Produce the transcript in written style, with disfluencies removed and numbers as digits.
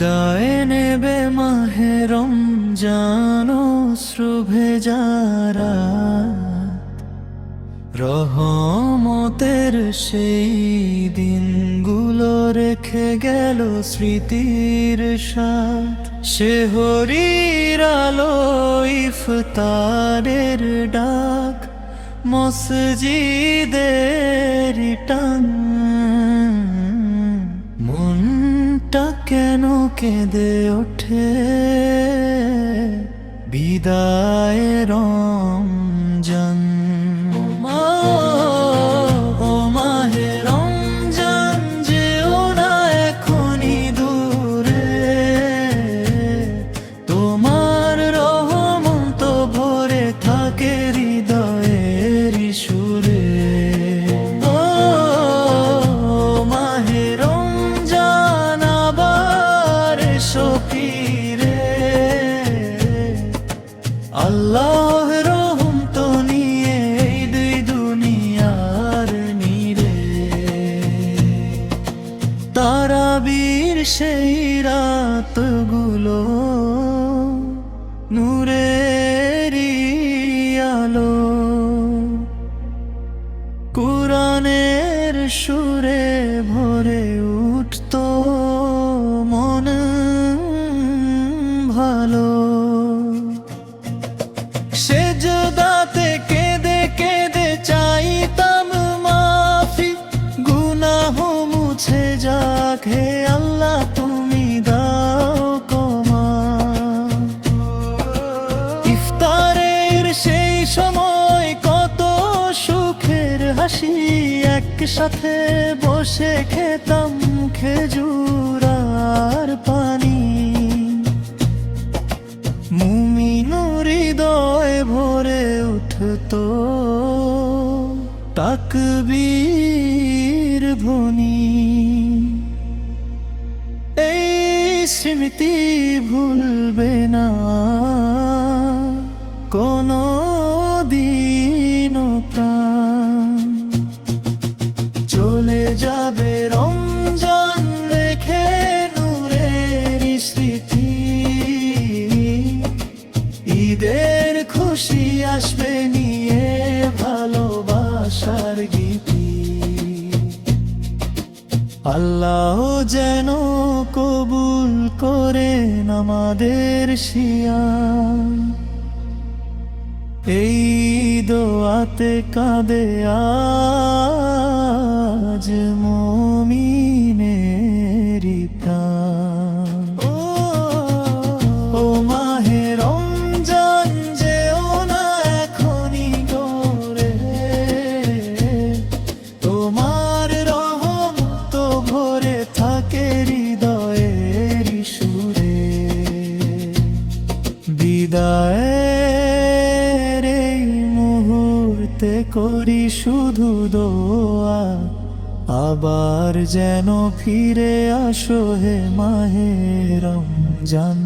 বিদায় নেবে মাহে রমজান অশ্রু ভেজা রাত, রহমতের সেই দিনগুলো রেখে গেল স্মৃতির সাথ। শেহরির আলো ইফতারের ডাক, মসজিদের টান, মনটা কেন কেঁদে ওঠে বিদায় রমজান। ও মাহে রমজান, যেও না এখনই দূরে, তোমার রহমত ভরে থাকে হৃদয়ের সুরে। ও মাহে রমজান, আবার এসো ফিরে, আল্লাহ রহমত নিয়ে এই দুই দুনিয়ার নীরে। তারাবীর সেই রাতগুলো নূরেরই আলো, কুরআনের সুরে ভরে উঠতো মন ভালো। সেজদাতে কেঁদে কেঁদে চাইতাম মাফি, গুনাহ মুছে যাক হে আল্লাহ তুমি দাও ক্ষমা। ইফতারের সেই সময় কত সুখের হাসি, একসাথে বসে খেতাম খেজুর আর পানি। মুমিন হৃদয় ভরে উঠতো তাকবীর ধ্বনি। এই স্মৃতি ভুলবে না কোনো দিনও প্রাণ। চলে যাবে রমজান রেখে নূরের স্মৃতি, ঈদের খুশি আসবে নিয়ে ভালোবাসার গীতি। আল্লাহ যেন কবুল করেন আমাদের সিয়াম, এই দোয়াতে কাঁদে আজ মুমিনেরি প্রাণ। ও মাহে রমজান, যেও না এখনই ঘরে, তোমার রহমত ভরে থাকে হৃদয়ের সুরে। বিদায়ের এই মুহূর্তে করি শুধু দোয়া, আবার যেন ফিরে আসো হে মাহে রমজান।